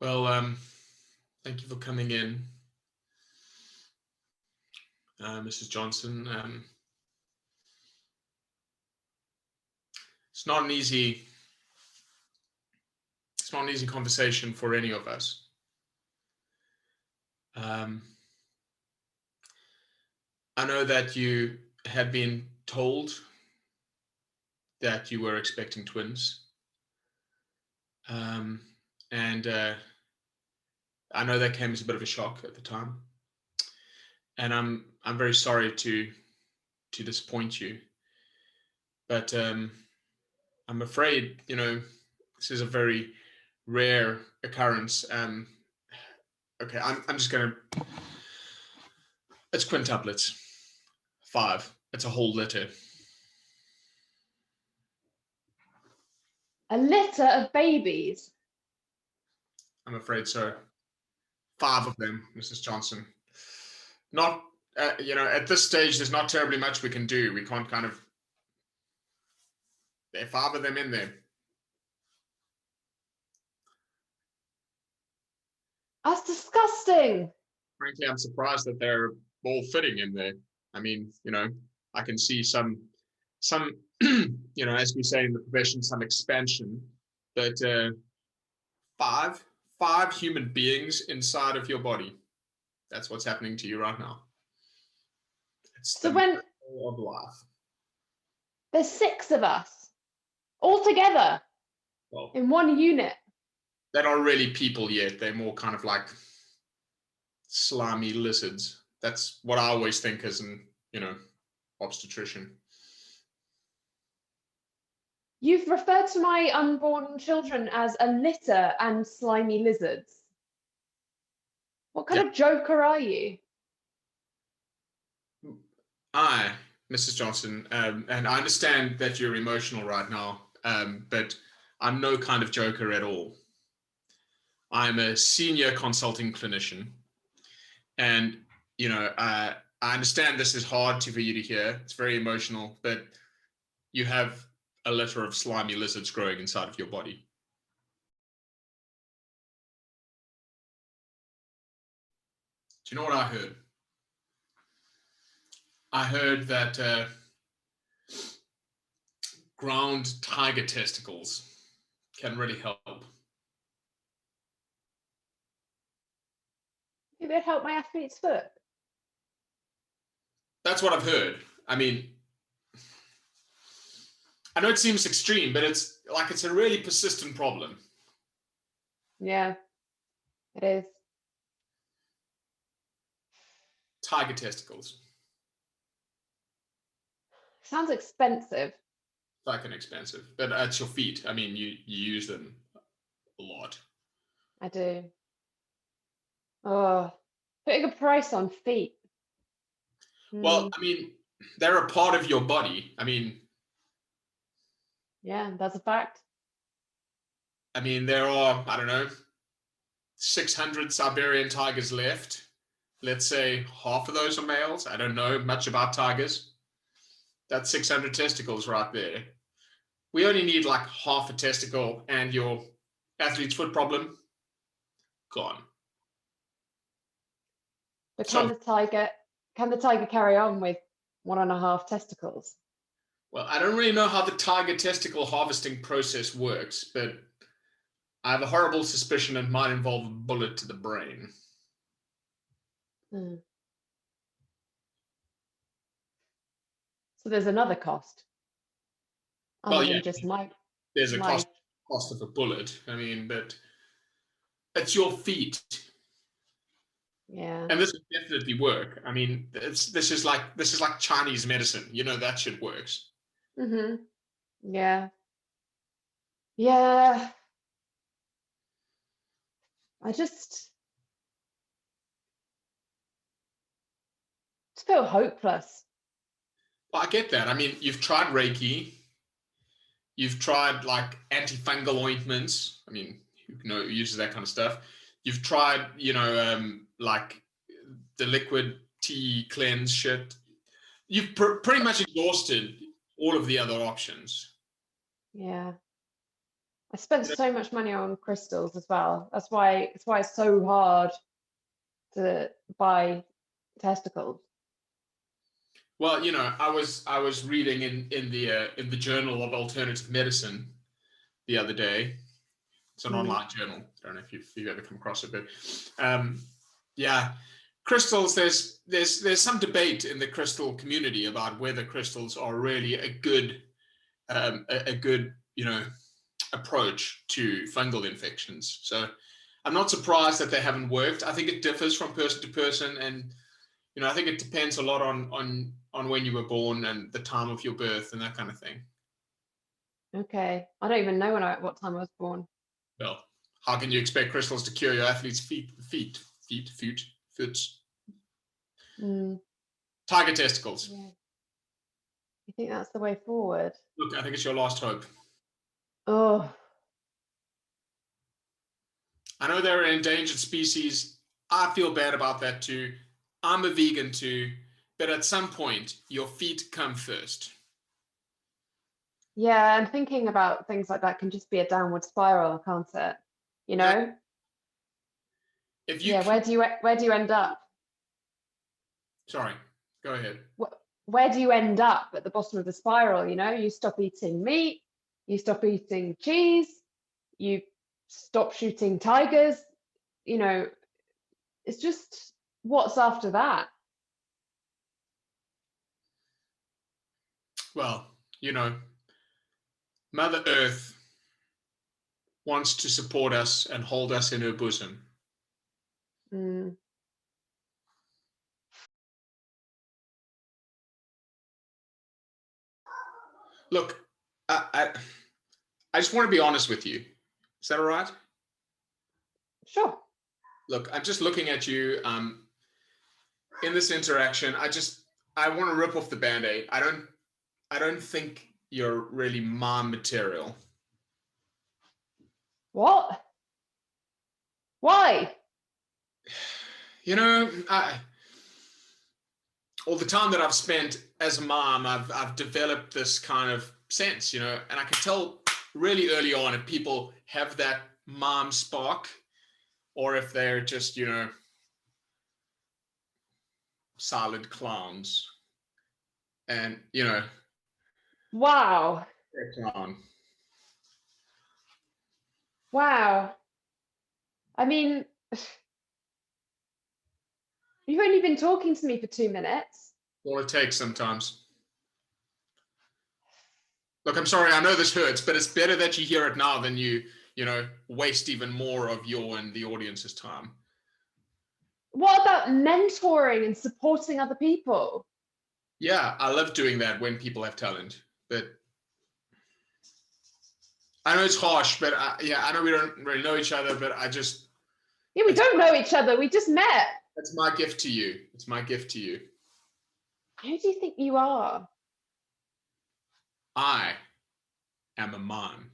Well, thank you for coming in, Mrs. Johnson. It's not an easy conversation for any of us. I know that you had been told that you were expecting twins. And I know that came as a bit of a shock at the time. And I'm very sorry to disappoint you. But I'm afraid, this is a very rare occurrence. Okay, I'm just gonna. It's quintuplets. 5. It's a whole litter. A litter of babies? I'm afraid so. 5 of them, Mrs. Johnson. Not, at this stage, there's not terribly much we can do. We can't kind of. There are 5 of them in there. That's disgusting. Frankly, I'm surprised that they're all fitting in there. I mean, I can see some, as we say in the profession, some expansion. But 5 human beings inside of your body. That's what's happening to you right now. It's so the when miracle of life. There's 6 of us all together in one unit. They're not really people yet. They're more kind of like slimy lizards. That's what I always think as an, obstetrician. You've referred to my unborn children as a litter and slimy lizards. What kind of joker are you? Mrs. Johnson, and I understand that you're emotional right now, but I'm no kind of joker at all. I'm a senior consulting clinician, and I understand this is hard for you to hear. It's very emotional, but you have a litter of slimy lizards growing inside of your body. Do you know what I heard? I heard that ground tiger testicles can really help. Maybe it'd help my athlete's foot. That's what I've heard. I mean, I know it seems extreme, but it's a really persistent problem. Yeah, it is. Tiger testicles. Sounds expensive. Fucking expensive, but at your feet. I mean, you use them a lot. I do. Oh, putting a price on feet. Well, I mean, they're a part of your body. I mean, yeah, that's a fact. I mean, there are, I don't know, 600 Siberian tigers left. Let's say half of those are males. I don't know much about tigers. That's 600 testicles right there. We only need like half a testicle and your athlete's foot problem gone. But can the tiger carry on with 1.5 testicles? Well, I don't really know how the tiger testicle harvesting process works, but I have a horrible suspicion it might involve a bullet to the brain. So there's another cost. Well, yeah, there's a cost of a bullet. I mean, but it's your feet. Yeah. And this will definitely work. I mean, this is like Chinese medicine. That shit works. Mm-hmm. Yeah. Yeah. I just feel hopeless. Well, I get that. I mean, you've tried Reiki. You've tried like antifungal ointments. I mean, who uses that kind of stuff. You've tried, like the liquid tea cleanse shit. You've pretty much exhausted all of the other options. Yeah. I spent so much money on crystals as well. That's why it's so hard to buy testicles. Well, I was reading in the Journal of Alternative Medicine the other day. It's an online journal. I don't know if you've ever come across it, but yeah, crystals. There's some debate in the crystal community about whether crystals are really a good approach to fungal infections. So I'm not surprised that they haven't worked. I think it differs from person to person, and I think it depends a lot on when you were born and the time of your birth and that kind of thing. Okay, I don't even know what time I was born. Well, how can you expect crystals to cure your athlete's foot? Tiger testicles. Yeah. You think that's the way forward? Look, I think it's your last hope. Oh. I know they're an endangered species. I feel bad about that too. I'm a vegan too, but at some point, your feet come first. Yeah, and thinking about things like that can just be a downward spiral, can't it? You know? If you Yeah, where do you end up? Sorry, go ahead. Where do you end up at the bottom of the spiral? You stop eating meat, you stop eating cheese, you stop shooting tigers. It's just what's after that? Well, Mother Earth wants to support us and hold us in her bosom. Look, I just want to be honest with you. Is that all right? Sure. Look, I'm just looking at you in this interaction. I want to rip off the Band-Aid. I don't think you're really mom material. What? Why? All the time that I've spent as a mom, I've developed this kind of sense, and I can tell really early on if people have that mom spark or if they're just, solid clowns. And, Wow. they're a clown. Wow. I mean, you've only been talking to me for 2 minutes. All it takes sometimes. Look, I'm sorry, I know this hurts, but it's better that you hear it now than you waste even more of your and the audience's time. What about mentoring and supporting other people? Yeah, I love doing that when people have talent, but I know it's harsh, but I know we don't really know each other, but Yeah, we don't know each other. We just met. That's my gift to you. It's my gift to you. Who do you think you are? I am a mime.